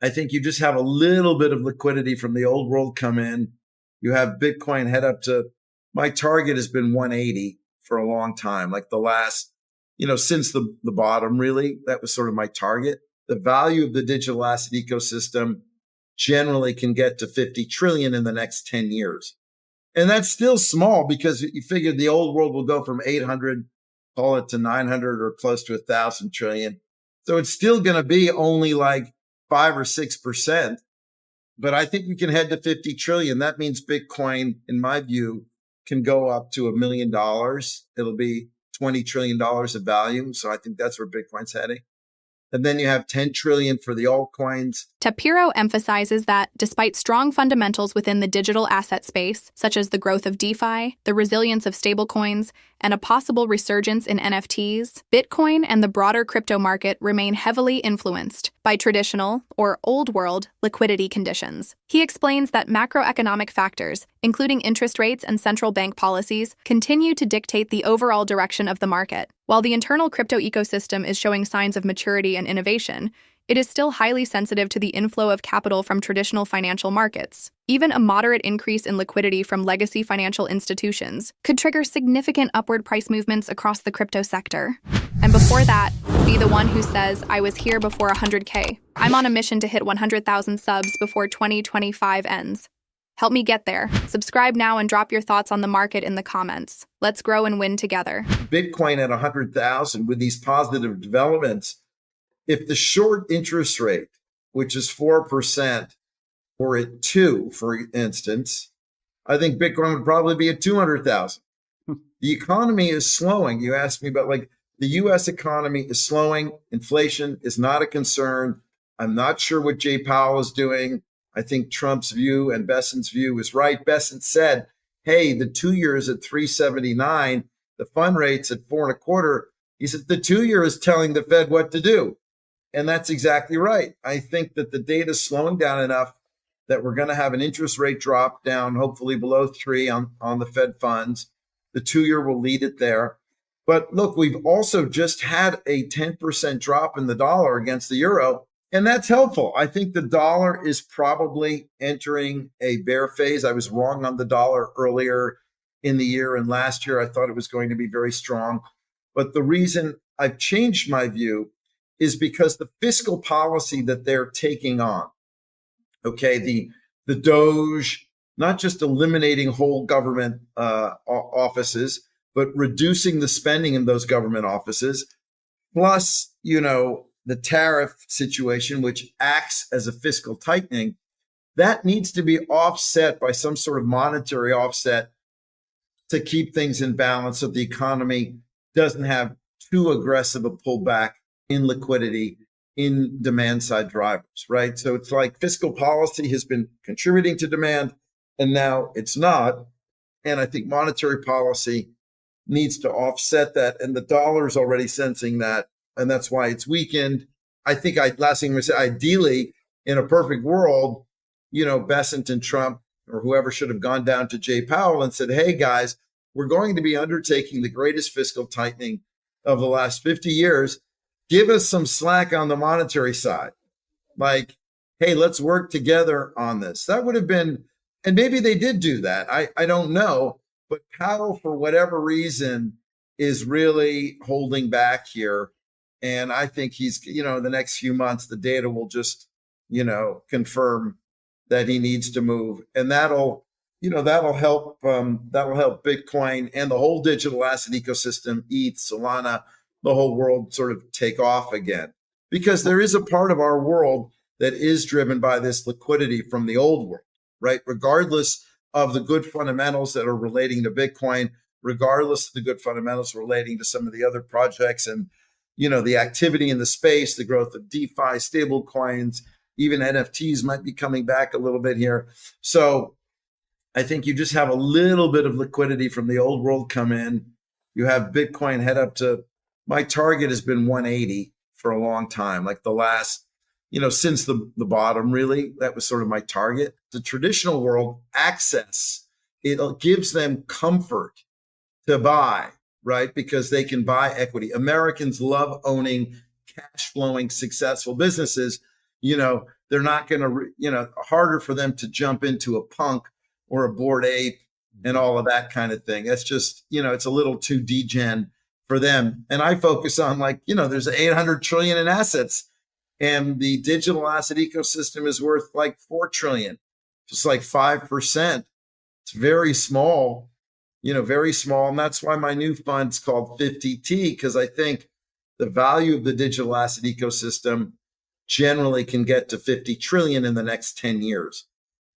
I think you just have a little bit of liquidity from the old world come in. You have Bitcoin head up to, my target has been 180 for a long time, like the last, since the bottom, really, that was sort of my target. The value of the digital asset ecosystem generally can get to 50 trillion in the next 10 years. And that's still small because you figure the old world will go from 800, call it to 900 or close to 1,000 trillion. So it's still going to be only like 5 or 6%. But I think we can head to 50 trillion. That means Bitcoin, in my view, can go up to $1 million. It'll be $20 trillion of value. So I think that's where Bitcoin's heading. And then you have 10 trillion for the altcoins. Tapiero emphasizes that despite strong fundamentals within the digital asset space, such as the growth of DeFi, the resilience of stablecoins, and a possible resurgence in NFTs, Bitcoin and the broader crypto market remain heavily influenced by traditional, or old world, liquidity conditions. He explains that macroeconomic factors, including interest rates and central bank policies, continue to dictate the overall direction of the market. While the internal crypto ecosystem is showing signs of maturity and innovation, it is still highly sensitive to the inflow of capital from traditional financial markets. Even a moderate increase in liquidity from legacy financial institutions could trigger significant upward price movements across the crypto sector. And before that, be the one who says, I was here before 100K. I'm on a mission to hit 100,000 subs before 2025 ends. Help me get there. Subscribe now and drop your thoughts on the market in the comments. Let's grow and win together. Bitcoin at 100,000 with these positive developments. If the short interest rate, which is 4%, were at 2, for instance, I think Bitcoin would probably be at 200,000. The economy is slowing. You asked me about the US economy is slowing. Inflation is not a concern. I'm not sure what Jay Powell is doing. I think Trump's view and Bessent's view is right. Bessent said, hey, the 2-year is at 3.79. The fund rate's at 4.25. He said the 2-year is telling the Fed what to do. And that's exactly right. I think that the data is slowing down enough that we're going to have an interest rate drop down, hopefully below 3 on the Fed funds. The 2-year will lead it there. But look, we've also just had a 10% drop in the dollar against the euro, and that's helpful. I think the dollar is probably entering a bear phase. I was wrong on the dollar earlier in the year, and last year I thought it was going to be very strong. But the reason I've changed my view is because the fiscal policy that they're taking on, okay, the Doge, not just eliminating whole government offices, but reducing the spending in those government offices, plus, the tariff situation, which acts as a fiscal tightening, that needs to be offset by some sort of monetary offset to keep things in balance so the economy doesn't have too aggressive a pullback in liquidity, in demand side drivers, right? So it's like fiscal policy has been contributing to demand and now it's not. And I think monetary policy needs to offset that. And the dollar is already sensing that. And that's why it's weakened. I think last thing I'm going to say, ideally, in a perfect world, Bessent and Trump or whoever should have gone down to Jay Powell and said, hey, guys, we're going to be undertaking the greatest fiscal tightening of the last 50 years. Give us some slack on the monetary side. Like, hey, let's work together on this. That would have been, and maybe they did do that. I don't know. But Powell, for whatever reason, is really holding back here. And I think he's, the next few months, the data will just, confirm that he needs to move. And that'll help Bitcoin and the whole digital asset ecosystem, ETH, Solana, the whole world sort of take off again. Because there is a part of our world that is driven by this liquidity from the old world, right? Regardless of the good fundamentals that are relating to Bitcoin, regardless of the good fundamentals relating to some of the other projects and, the activity in the space, the growth of DeFi, stable coins, even NFTs might be coming back a little bit here. So I think you just have a little bit of liquidity from the old world come in. You have Bitcoin head up to, my target has been 180 for a long time, like the last, since the bottom, really, that was sort of my target. The traditional world access, it gives them comfort to buy, right? Because they can buy equity. Americans love owning cash flowing, successful businesses. they're not going to, harder for them to jump into a punk or a Bored Ape and all of that kind of thing. That's just, it's a little too degen for them. And I focus on there's 800 trillion in assets, and the digital asset ecosystem is worth like 4 trillion, just like 5%. It's very small, very small. And that's why my new fund's called 50T, because I think the value of the digital asset ecosystem generally can get to 50 trillion in the next 10 years.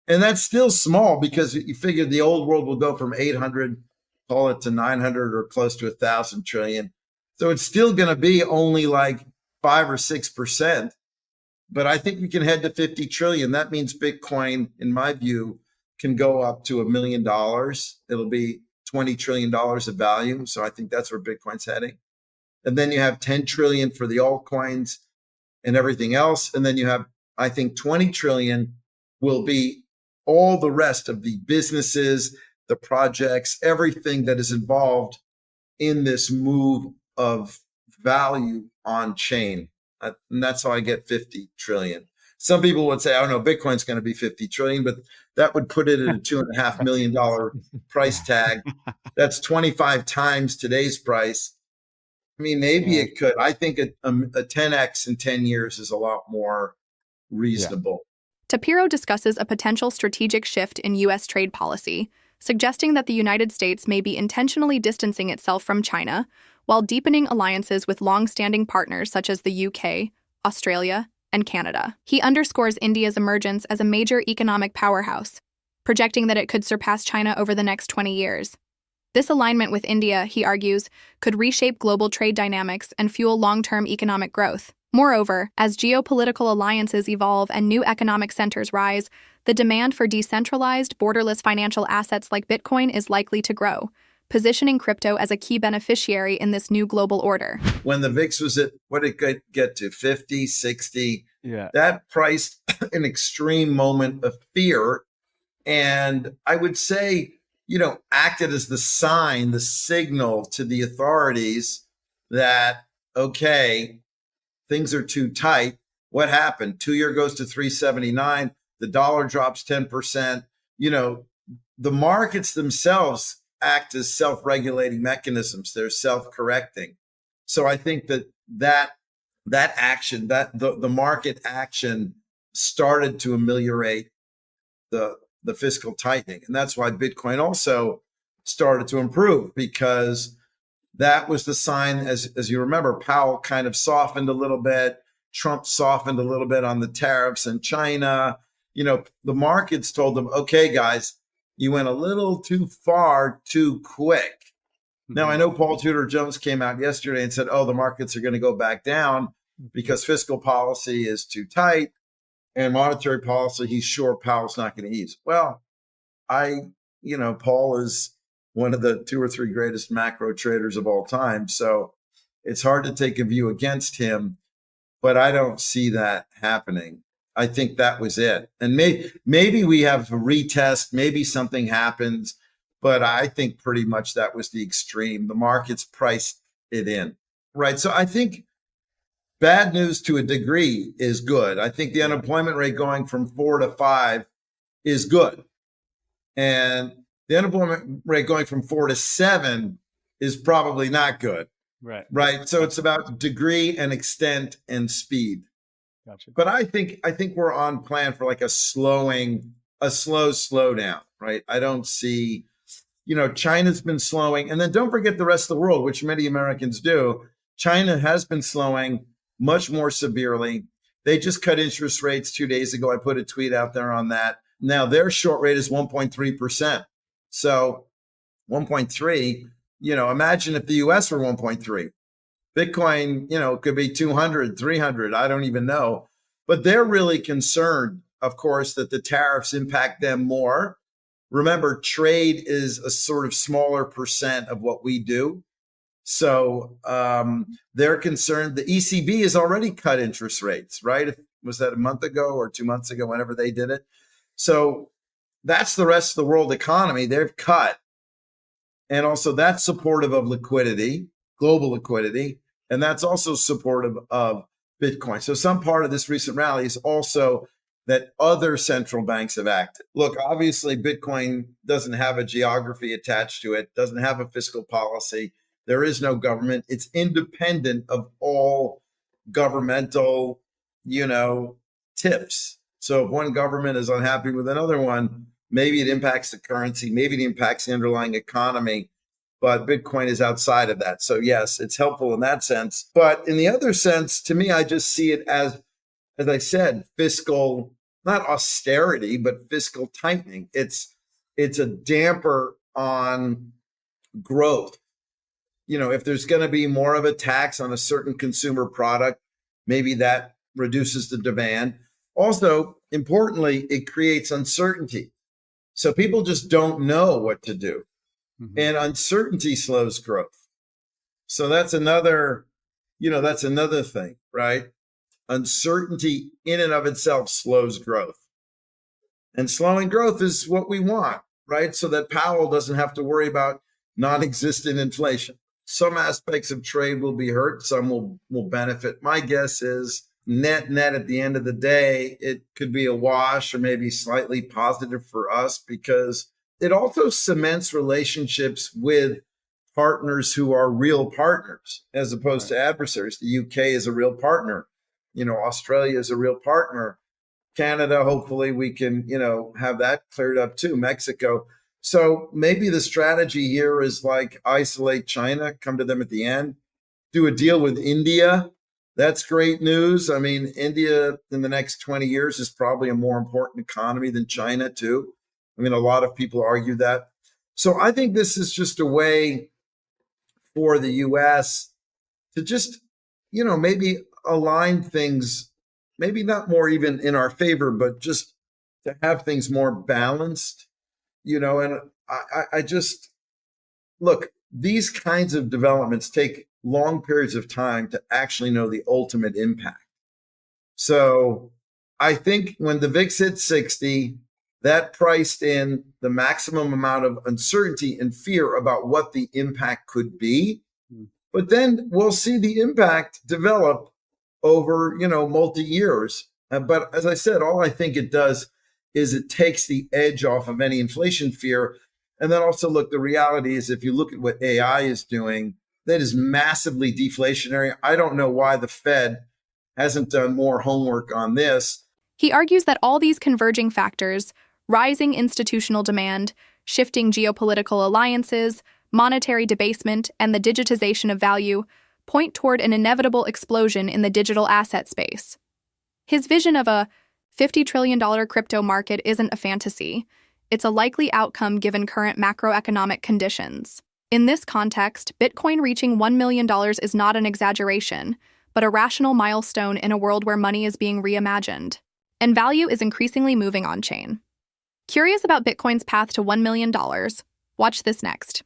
And that's still small, because you figure the old world will go from 800, call it, to 900 or close to 1,000 trillion. So it's still going to be only like 5 or 6%. But I think we can head to 50 trillion. That means Bitcoin, in my view, can go up to $1 million. It'll be $20 trillion of value. So I think that's where Bitcoin's heading. And then you have 10 trillion for the altcoins and everything else. And then you have, I think, 20 trillion will be all the rest of the businesses, the projects, everything that is involved in this move of value on chain. And that's how I get 50 trillion. Some people would say, oh no, Bitcoin's going to be 50 trillion, but that would put it at a $2.5 million price tag. That's 25 times today's price. I mean, maybe it could. I think a 10x in 10 years is a lot more reasonable. Tapiero discusses a potential strategic shift in U.S. trade policy, suggesting that the United States may be intentionally distancing itself from China while deepening alliances with long-standing partners such as the UK, Australia, and Canada. He underscores India's emergence as a major economic powerhouse, projecting that it could surpass China over the next 20 years. This alignment with India, he argues, could reshape global trade dynamics and fuel long-term economic growth. Moreover, as geopolitical alliances evolve and new economic centers rise, the demand for decentralized, borderless financial assets like Bitcoin is likely to grow, positioning crypto as a key beneficiary in this new global order. When the VIX was at, what did it get to, 50, 60? That priced an extreme moment of fear. And I would say, acted as the sign, the signal to the authorities that, okay, things are too tight. What happened? 2-year goes to 379. The dollar drops 10%. The markets themselves act as self-regulating mechanisms. They're self-correcting. So I think that action, the market action started to ameliorate the fiscal tightening. And that's why Bitcoin also started to improve, because that was the sign, as you remember, Powell kind of softened a little bit. Trump softened a little bit on the tariffs in China. The markets told them, okay, guys, you went a little too far too quick. Now, I know Paul Tudor Jones came out yesterday and said, oh, the markets are going to go back down because fiscal policy is too tight and monetary policy, he's sure Powell's not going to ease. Well, Paul is one of the 2 or 3 greatest macro traders of all time. So it's hard to take a view against him, but I don't see that happening. I think that was it. And maybe we have a retest, maybe something happens, but I think pretty much that was the extreme. The markets priced it in, right? So I think bad news to a degree is good. I think the unemployment rate going from 4 to 5 is good. And the unemployment rate going from 4 to 7 is probably not good. Right. So it's about degree and extent and speed. Gotcha. But I think we're on plan for like a slow slowdown, right? I don't see, China's been slowing. And then don't forget the rest of the world, which many Americans do. China has been slowing much more severely. They just cut interest rates 2 days ago. I put a tweet out there on that. Now their short rate is 1.3%. So 1.3, imagine if the US were 1.3. Bitcoin, could be 200, 300. I don't even know. But they're really concerned, of course, that the tariffs impact them more. Remember, trade is a sort of smaller percent of what we do. So they're concerned. The ECB has already cut interest rates, right? Was that a month ago or 2 months ago, whenever they did it? So that's the rest of the world economy. They've cut. And also that's supportive of liquidity, global liquidity. And that's also supportive of Bitcoin. So some part of this recent rally is also that other central banks have acted. Look, obviously, Bitcoin doesn't have a geography attached to it, doesn't have a fiscal policy. There is no government. It's independent of all governmental, tips. So if one government is unhappy with another one, maybe it impacts the currency, maybe it impacts the underlying economy, but Bitcoin is outside of that. So yes, it's helpful in that sense. But in the other sense, to me, I just see it as I said, fiscal, not austerity, but fiscal tightening. It's a damper on growth. If there's going to be more of a tax on a certain consumer product, maybe that reduces the demand. Also, importantly, it creates uncertainty. So people just don't know what to do. Mm-hmm. And uncertainty slows growth. So that's another thing, right? Uncertainty in and of itself slows growth. And slowing growth is what we want, right? So that Powell doesn't have to worry about non-existent inflation. Some aspects of trade will be hurt, some will benefit. My guess is net at the end of the day, it could be a wash or maybe slightly positive for us because it also cements relationships with partners who are real partners as opposed to adversaries. The UK is a real partner. Australia is a real partner. Canada, hopefully we can, have that cleared up too. Mexico. So maybe the strategy here is like isolate China, come to them at the end, do a deal with India. That's great news. I mean, India in the next 20 years is probably a more important economy than China too. I mean, a lot of people argue that. So I think this is just a way for the US to just, maybe align things, maybe not more even in our favor, but just to have things more balanced, and I just, look, these kinds of developments take long periods of time to actually know the ultimate impact. So I think when the VIX hit 60, that priced in the maximum amount of uncertainty and fear about what the impact could be. But then we'll see the impact develop over, multi-years. But as I said, all I think it does is it takes the edge off of any inflation fear. And then also, look, the reality is if you look at what AI is doing, that is massively deflationary. I don't know why the Fed hasn't done more homework on this. He argues that all these converging factors, rising institutional demand, shifting geopolitical alliances, monetary debasement, and the digitization of value, point toward an inevitable explosion in the digital asset space. His vision of a $50 trillion crypto market isn't a fantasy. It's a likely outcome given current macroeconomic conditions. In this context, Bitcoin reaching $1 million is not an exaggeration, but a rational milestone in a world where money is being reimagined, and value is increasingly moving on-chain. Curious about Bitcoin's path to $1 million? Watch this next.